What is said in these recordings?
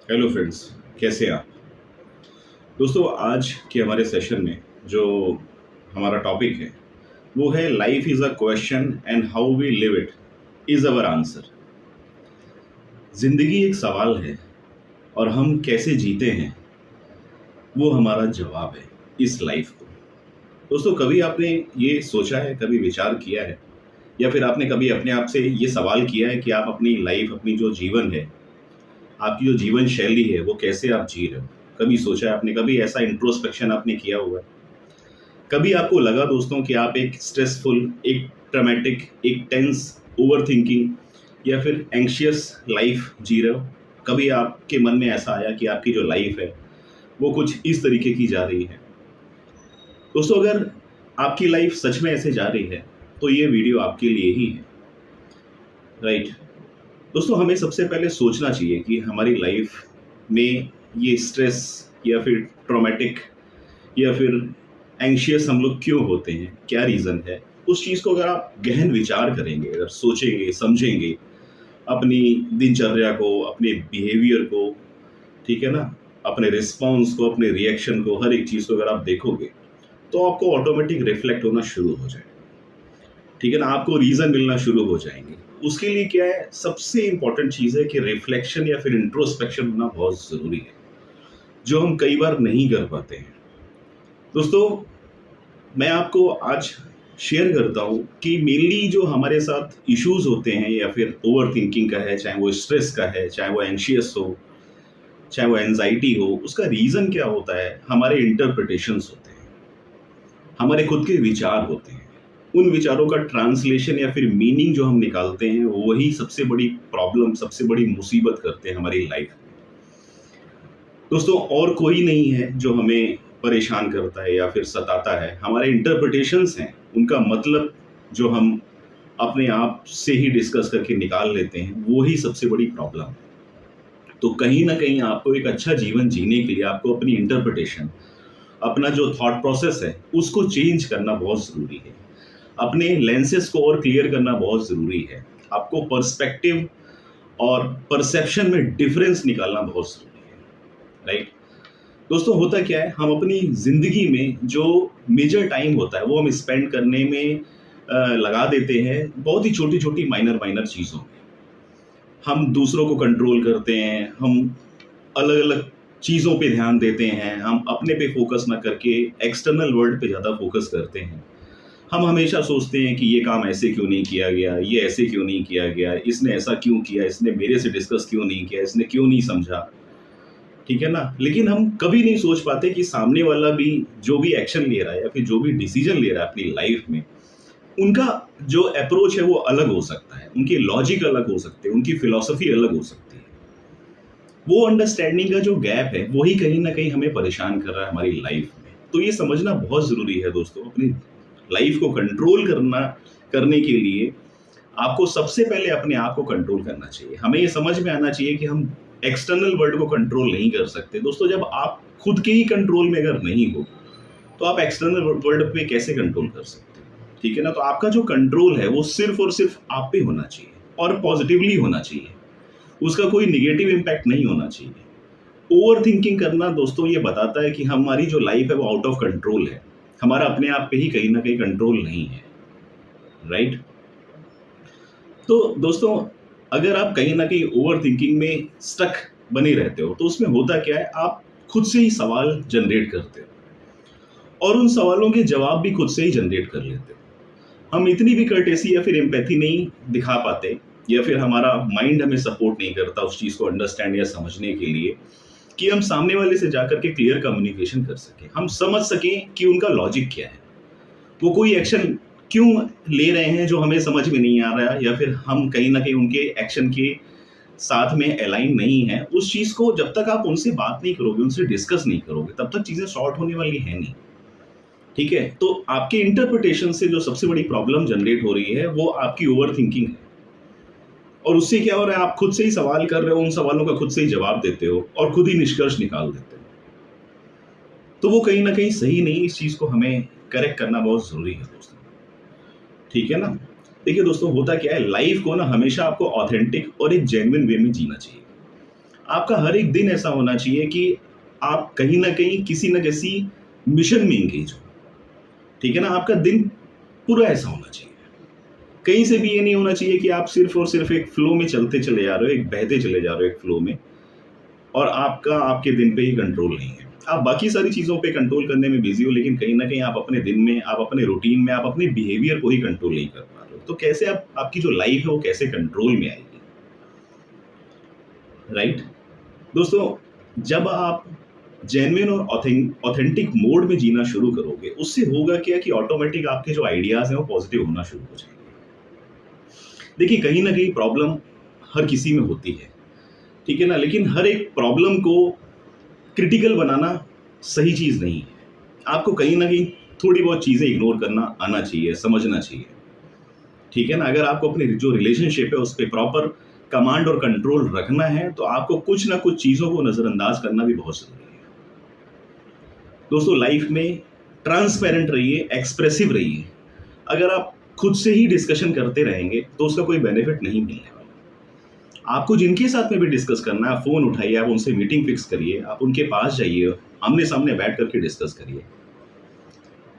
Hello friends, कैसे हैं आप। दोस्तों, आज के हमारे सेशन में जो हमारा टॉपिक है वो है life is a question and how we live it is our answer. ज़िंदगी एक सवाल है और हम कैसे जीते हैं वो हमारा जवाब है इस लाइफ को। दोस्तों, कभी आपने ये सोचा है, कभी विचार किया है, या फिर आपने कभी अपने आप से ये सवाल किया है कि आप अपनी लाइफ, अपनी जो जीवन है, आपकी जो जीवन शैली है वो कैसे आप जी रहे हो। कभी सोचा है आपने, कभी ऐसा इंट्रोस्पेक्शन आपने किया हुआ है। कभी आपको लगा दोस्तों कि आप एक स्ट्रेसफुल, एक ट्रामेटिक, एक टेंस, ओवर थिंकिंग या फिर एंग्शियस लाइफ जी रहे हो। कभी आपके मन में ऐसा आया कि आपकी जो लाइफ है वो कुछ इस तरीके की जा रही है। दोस्तों, अगर आपकी लाइफ सच में ऐसे जा रही है तो ये वीडियो आपके लिए ही है। राइट। दोस्तों, हमें सबसे पहले सोचना चाहिए कि हमारी लाइफ में ये स्ट्रेस या फिर ट्रॉमेटिक या फिर एंग्शियस हम लोग क्यों होते हैं, क्या रीज़न है। उस चीज़ को अगर आप गहन विचार करेंगे, अगर सोचेंगे, समझेंगे, अपनी दिनचर्या को, अपने बिहेवियर को, ठीक है ना, अपने रिस्पॉन्स को, अपने रिएक्शन को, हर एक चीज़ को अगर आप देखोगे तो आपको ऑटोमेटिक रिफ्लेक्ट होना शुरू हो जाए। ठीक है ना, आपको रीज़न मिलना शुरू हो जाएंगे। उसके लिए क्या है, सबसे इंपॉर्टेंट चीज़ है कि रिफ्लेक्शन या फिर इंट्रोस्पेक्शन होना बहुत ज़रूरी है, जो हम कई बार नहीं कर पाते हैं। दोस्तों, मैं आपको आज शेयर करता हूँ कि मेनली जो हमारे साथ इश्यूज होते हैं, या फिर ओवर थिंकिंग का है, चाहे वो स्ट्रेस का है, चाहे वो एंशियस हो, चाहे वो एंजाइटी हो, उसका रीज़न क्या होता है, हमारे इंटरप्रिटेशंस होते हैं, हमारे खुद के विचार होते हैं। उन विचारों का ट्रांसलेशन या फिर मीनिंग जो हम निकालते हैं वही सबसे बड़ी प्रॉब्लम, सबसे बड़ी मुसीबत करते हैं हमारी लाइफ में। दोस्तों, और कोई नहीं है जो हमें परेशान करता है या फिर सताता है, हमारे इंटरप्रिटेशंस हैं। उनका मतलब जो हम अपने आप से ही डिस्कस करके निकाल लेते हैं, वो ही सबसे बड़ी प्रॉब्लम है। तो कहीं ना कहीं आपको एक अच्छा जीवन जीने के लिए आपको अपनी इंटरप्रिटेशन, अपना जो थॉट प्रोसेस है उसको चेंज करना बहुत ज़रूरी है। अपने लेंसेस को और क्लियर करना बहुत ज़रूरी है। आपको पर्सपेक्टिव और परसेप्शन में डिफरेंस निकालना बहुत ज़रूरी है। राइट। दोस्तों, होता क्या है, हम अपनी ज़िंदगी में जो मेजर टाइम होता है वो हम स्पेंड करने में लगा देते हैं बहुत ही छोटी छोटी माइनर माइनर चीज़ों में। हम दूसरों को कंट्रोल करते हैं, हम अलग अलग चीज़ों पे ध्यान देते हैं, हम अपने पे फोकस ना करके एक्सटर्नल वर्ल्ड पे ज़्यादा फोकस करते हैं। हम हमेशा सोचते हैं कि ये काम ऐसे क्यों नहीं किया गया, ये ऐसे क्यों नहीं किया गया, इसने ऐसा क्यों किया, इसने मेरे से डिस्कस क्यों नहीं किया, इसने क्यों नहीं समझा। ठीक है ना, लेकिन हम कभी नहीं सोच पाते कि सामने वाला भी जो भी एक्शन ले रहा है या फिर जो भी डिसीजन ले रहा है अपनी लाइफ में, उनका जो अप्रोच है वो अलग हो सकता है, उनके लॉजिक अलग हो सकते हैं, उनकी फिलॉसफी अलग हो सकती है। वो अंडरस्टैंडिंग का जो गैप है वही कहीं ना कहीं हमें परेशान कर रहा है हमारी लाइफ में। तो ये समझना बहुत ज़रूरी है दोस्तों, अपनी लाइफ को कंट्रोल करने के लिए आपको सबसे पहले अपने आप को कंट्रोल करना चाहिए। हमें ये समझ में आना चाहिए कि हम एक्सटर्नल वर्ल्ड को कंट्रोल नहीं कर सकते। दोस्तों, जब आप खुद के ही कंट्रोल में अगर नहीं हो तो आप एक्सटर्नल वर्ल्ड पे कैसे कंट्रोल कर सकते हो। ठीक है ना, तो आपका जो कंट्रोल है वो सिर्फ और सिर्फ आप पे होना चाहिए और पॉजिटिवली होना चाहिए। उसका कोई निगेटिव इम्पैक्ट नहीं होना चाहिए। ओवर थिंकिंग करना दोस्तों ये बताता है कि हमारी जो लाइफ है वो आउट ऑफ कंट्रोल है, हमारा अपने आप पे ही कहीं ना कहीं कंट्रोल नहीं है। राइट। तो दोस्तों, अगर आप कहीं ना कहीं ओवर थिंकिंग में स्टक बने रहते हो तो उसमें होता क्या है, आप खुद से ही सवाल जनरेट करते हो और उन सवालों के जवाब भी खुद से ही जनरेट कर लेते हो। हम इतनी भी कर्टेसी या फिर एम्पैथी नहीं दिखा पाते, या फिर हमारा माइंड हमें सपोर्ट नहीं करता उस चीज़ को अंडरस्टैंड या समझने के लिए कि हम सामने वाले से जाकर के क्लियर कम्युनिकेशन कर सकें, हम समझ सकें कि उनका लॉजिक क्या है, वो कोई एक्शन क्यों ले रहे हैं जो हमें समझ में नहीं आ रहा है, या फिर हम कहीं ना कहीं उनके एक्शन के साथ में अलाइन नहीं है। उस चीज़ को जब तक आप उनसे बात नहीं करोगे, उनसे डिस्कस नहीं करोगे, तब तक चीज़ें सॉर्ट होने वाली है नहीं। ठीक है, तो आपके इंटरप्रिटेशन से जो सबसे बड़ी प्रॉब्लम जनरेट हो रही है वो आपकी ओवर थिंकिंग है। और उससे क्या हो रहा है, आप खुद से ही सवाल कर रहे हो, उन सवालों का खुद से ही जवाब देते हो और खुद ही निष्कर्ष निकाल देते हो। तो वो कहीं ना कहीं सही नहीं, इस चीज़ को हमें करेक्ट करना बहुत ज़रूरी है दोस्तों। ठीक है ना। देखिए दोस्तों, होता क्या है, लाइफ को ना हमेशा आपको ऑथेंटिक और एक जेन्युइन वे में जीना चाहिए। आपका हर एक दिन ऐसा होना चाहिए कि आप कहीं न कहीं किसी न किसी मिशन में एंगेज हो, ठीक है ना? आपका दिन पूरा ऐसा होना चाहिए। कहीं से भी ये नहीं होना चाहिए कि आप सिर्फ़ और सिर्फ़ एक फ्लो में चलते चले जा रहे हो, एक बहते चले जा रहे हो एक फ्लो में, और आपका आपके दिन पे ही कंट्रोल नहीं है। आप बाकी सारी चीज़ों पे कंट्रोल करने में बिज़ी हो, लेकिन कहीं न कहीं आप अपने दिन में, आप अपने रूटीन में, आप अपने बिहेवियर को ही कंट्रोल नहीं कर पा रहे हो। तो कैसे आप आपकी जो लाइफ़ है वो कैसे कंट्रोल में आएगी, राइट? दोस्तों, जब आप जेन्युइन और ऑथेंटिक मोड में जीना शुरू करोगे, उससे होगा क्या कि ऑटोमेटिक आपके जो आइडियाज़ हैं वो पॉज़िटिव होना शुरू हो जाएँगे। देखिए, कहीं न कहीं प्रॉब्लम हर किसी में होती है, ठीक है ना? लेकिन हर एक प्रॉब्लम को क्रिटिकल बनाना सही चीज़ नहीं है। आपको कहीं न कहीं थोड़ी बहुत चीज़ें इग्नोर करना आना चाहिए, समझना चाहिए, ठीक है ना? अगर आपको अपनी जो रिलेशनशिप है, उस पे प्रॉपर कमांड और कंट्रोल रखना है, तो आपको कुछ ना कुछ चीज़ों को नज़रअंदाज करना भी बहुत ज़रूरी है। दोस्तों, लाइफ में ट्रांसपेरेंट रहिए, एक्सप्रेसिव रहिए। अगर आप खुद से ही डिस्कशन करते रहेंगे, तो उसका कोई बेनिफिट नहीं मिलने वाला। आपको जिनके साथ में भी डिस्कस करना है, फ़ोन उठाइए, आप उनसे मीटिंग फिक्स करिए, आप उनके पास जाइए, आमने-सामने बैठ कर के डिस्कस करिए,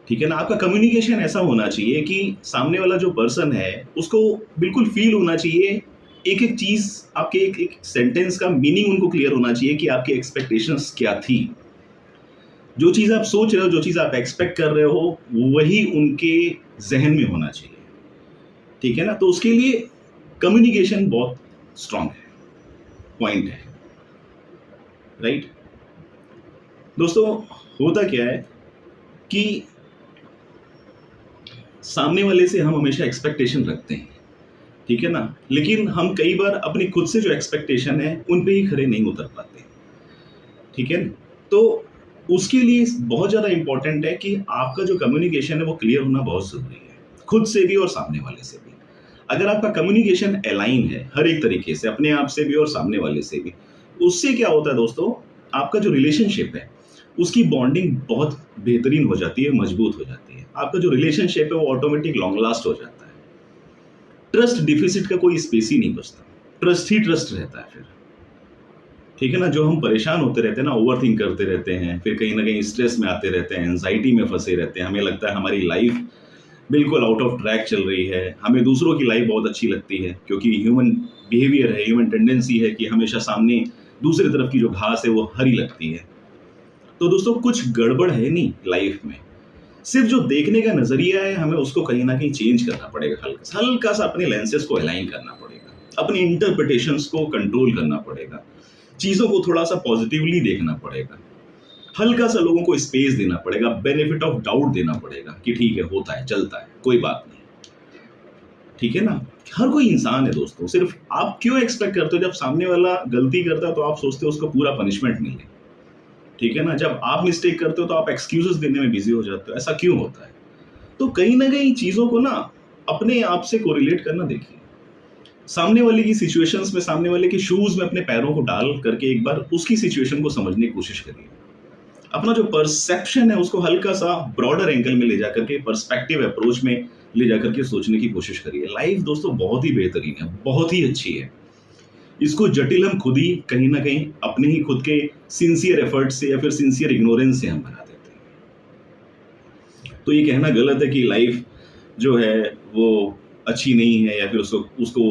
ठीक है ना? आपका कम्युनिकेशन ऐसा होना चाहिए कि सामने वाला जो पर्सन है, उसको बिल्कुल फ़ील होना चाहिए, एक-एक चीज़, आपके एक-एक सेंटेंस का मीनिंग उनको क्लियर होना चाहिए कि आपकी एक्सपेक्टेशंस क्या थी। जो चीज़ आप सोच रहे हो, जो चीज़ आप एक्सपेक्ट कर रहे हो, वही उनके ज़हन में होना चाहिए, ठीक है ना? तो उसके लिए कम्युनिकेशन बहुत स्ट्रॉन्ग है, पॉइंट है, राइट? दोस्तों, होता क्या है कि सामने वाले से हम हमेशा एक्सपेक्टेशन रखते हैं, ठीक है ना? लेकिन हम कई बार अपनी खुद से जो एक्सपेक्टेशन है, उन पे ही खरे नहीं उतर पाते, ठीक है ना? तो उसके लिए बहुत ज़्यादा इम्पोर्टेंट है कि आपका जो कम्युनिकेशन है वो क्लियर होना बहुत ज़रूरी है, खुद से भी और सामने वाले से भी। अगर आपका कम्युनिकेशन अलाइन है हर एक तरीके से, अपने आप से भी और सामने वाले से भी, उससे क्या होता है दोस्तों, आपका जो रिलेशनशिप है, उसकी बॉन्डिंग बहुत बेहतरीन हो जाती है, मजबूत हो जाती है। आपका जो रिलेशनशिप है वो ऑटोमेटिक लॉन्ग लास्ट हो जाता है। ट्रस्ट डिफिसिट का कोई स्पेस ही नहीं बचता, ट्रस्ट ही ट्रस्ट रहता है फिर, ठीक है ना? जो हम परेशान होते रहते हैं ना, ओवरथिंक करते रहते हैं, फिर कहीं न कहीं स्ट्रेस में आते रहते हैं, एंग्ज़ायटी में फँसे रहते हैं, हमें लगता है हमारी लाइफ़ बिल्कुल आउट ऑफ ट्रैक चल रही है, हमें दूसरों की लाइफ़ बहुत अच्छी लगती है, क्योंकि ह्यूमन बिहेवियर है, ह्यूमन टेंडेंसी है कि हमेशा सामने दूसरी तरफ की जो घास है, वो हरी लगती है। तो दोस्तों, कुछ गड़बड़ है नहीं लाइफ़ में, सिर्फ़ जो देखने का नज़रिया है, हमें उसको कहीं न कहीं चेंज करना पड़ेगा, हल्का-सा अपने लेंसेज़ को अलाइन करना पड़ेगा, अपनी इंटरप्रिटेशंस को कंट्रोल करना पड़ेगा, चीज़ों को थोड़ा-सा पॉज़िटिवली देखना पड़ेगा, हल्का-सा लोगों को स्पेस देना पड़ेगा, बेनिफिट ऑफ डाउट देना पड़ेगा कि ठीक है, होता है, चलता है, कोई बात नहीं, ठीक है ना? हर कोई इंसान है दोस्तों, सिर्फ़ आप क्यों एक्सपेक्ट करते हो, जब सामने वाला गलती करता है तो आप सोचते हो उसको पूरा पनिशमेंट मिले, ठीक है ना? जब आप मिस्टेक करते हो तो आप एक्सक्यूज़ेज़ देने में बिज़ी हो जाते हो, ऐसा क्यों होता है? तो कहीं न कहीं चीज़ों को ना अपने आप से कोरिलेट करना देखिए। सामने वाले की सिचुएशंस में, सामने वाले के शूज़ में अपने पैरों को डाल करके एक बार उसकी सिचुएशन को समझने की कोशिश करिए। अपना जो परसेप्शन है उसको हल्का-सा ब्रॉडर एंगल में ले जाकर के, पर्सपेक्टिव अप्रोच में ले जाकर के सोचने की कोशिश करिए। लाइफ़ दोस्तों बहुत ही बेहतरीन है, बहुत ही अच्छी है। इसको जटिल हम खुद ही कहीं न कहीं अपने ही खुद के सिंसियर एफर्ट से या फिर सिंसियर इग्नोरेंस से हम बना देते हैं। तो ये कहना गलत है कि लाइफ़ जो है वो अच्छी नहीं है या फिर उसको उसको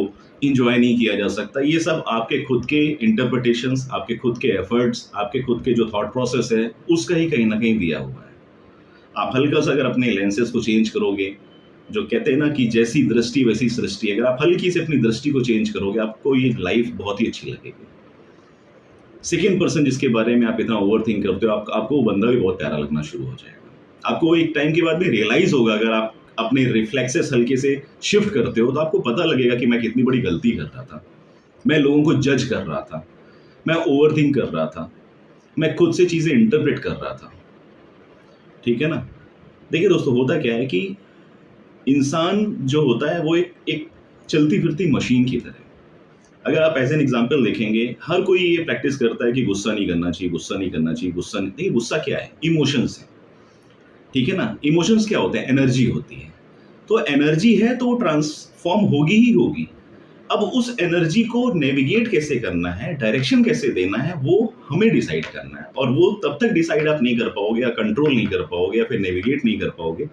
एन्जॉय नहीं किया जा सकता। ये सब आपके खुद के इंटरप्रिटेशंस, आपके खुद के एफर्ट्स, आपके खुद के जो थॉट प्रोसेस है, उसका ही कहीं न कहीं दिया हुआ है। आप हल्का-सा अगर अपने लेंसेज़ को चेंज करोगे, जो कहते हैं ना कि जैसी दृष्टि वैसी सृष्टि, अगर आप हल्की से अपनी दृष्टि को चेंज करोगे, आपको ये लाइफ़ बहुत ही अच्छी लगेगी। सेकंड पर्सन जिसके बारे में आप इतना ओवरथिंक करते हो, आपको वो बंदा भी बहुत प्यारा लगना शुरू हो जाएगा। आपको एक टाइम के बाद में रियलाइज़ होगा, अगर आप अपने रिफ्लेक्सेस हल्के से शिफ्ट करते हो, तो आपको पता लगेगा कि मैं कितनी बड़ी गलती कर रहा था। मैं लोगों को जज कर रहा था, मैं ओवरथिंक कर रहा था, मैं खुद से चीज़ें इंटरप्रेट कर रहा था, ठीक है ना? देखिए दोस्तों, होता क्या है कि इंसान जो होता है वो एक एक चलती-फिरती मशीन की तरह है। अगर आप एज़ एन एग्ज़ाम्पल देखेंगे, हर कोई ये प्रैक्टिस करता है कि गुस्सा नहीं करना चाहिए, गुस्सा नहीं करना चाहिए, गुस्सा नहीं, देखिए गुस्सा क्या है? इमोशंस है, ठीक है ना? इमोशंस क्या होते हैं? एनर्जी होती है। तो एनर्जी है तो वो ट्रांसफ़ॉर्म होगी ही होगी। अब उस एनर्जी को नेविगेट कैसे करना है, डायरेक्शन कैसे देना है, वो हमें डिसाइड करना है। और वो तब तक डिसाइड आप नहीं कर पाओगे या कंट्रोल नहीं कर पाओगे या फिर नेविगेट नहीं कर पाओगे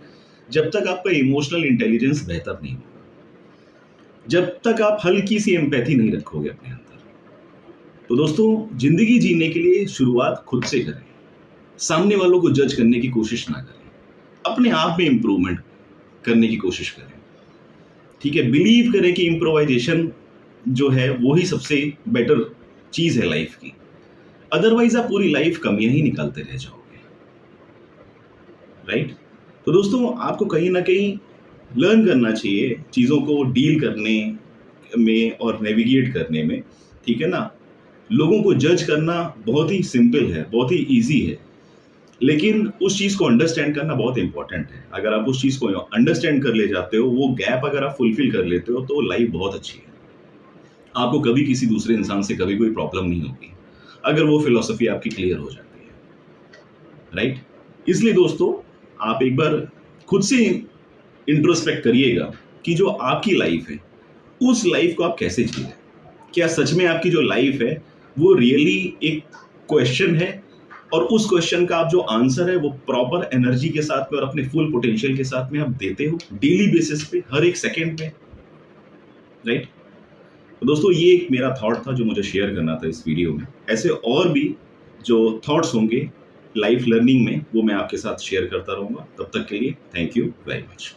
जब तक आपका इमोशनल इंटेलिजेंस बेहतर नहीं होगा, जब तक आप हल्की सी एम्पैथी नहीं रखोगे अपने अंदर। तो दोस्तों, जिंदगी जीने के लिए शुरुआत खुद से करें। सामने वालों को जज करने की कोशिश ना करें, अपने आप में इंप्रूवमेंट करने की कोशिश करें। ठीक है, बिलीव करें कि इम्प्रोवाइजेशन जो है वो ही सबसे बेटर चीज है लाइफ की। अदरवाइज आप पूरी लाइफ कमियां ही निकालते रह जाओगे। राइट? तो दोस्तों, आपको कहीं ना कहीं लर्न करना चाहिए चीज़ों को डील करने में और नेविगेट करने में। ठीक है ना? लोगों को जज करना बहुत ही सिंपल है, बहुत ही ईजी है, लेकिन उस चीज़ को अंडरस्टैंड करना बहुत इंपॉर्टेंट है। अगर आप उस चीज़ को अंडरस्टैंड कर ले जाते हो, वो गैप अगर आप फुलफिल कर लेते हो, तो लाइफ बहुत अच्छी है। आपको कभी किसी दूसरे इंसान से कभी कोई प्रॉब्लम नहीं होगी अगर वो फिलॉसफी आपकी क्लियर हो जाती है। राइट? इसलिए दोस्तों, आप एक बार खुद से इंट्रोस्पेक्ट करिएगा कि जो आपकी लाइफ है, उस लाइफ को आप कैसे जी रहे हैं। क्या सच में आपकी जो लाइफ है वो रियली एक क्वेश्चन है, और उस क्वेश्चन का आप जो आंसर है वो प्रॉपर एनर्जी के साथ में और अपने फुल पोटेंशियल के साथ में आप देते हो डेली बेसिस पे, हर एक सेकेंड पे। राइट? तो दोस्तों, ये एक मेरा थॉट था जो मुझे शेयर करना था इस वीडियो में। ऐसे और भी जो थॉट्स होंगे लाइफ लर्निंग में, वो मैं आपके साथ शेयर करता रहूंगा। तब तक के लिए थैंक यू वेरी मच।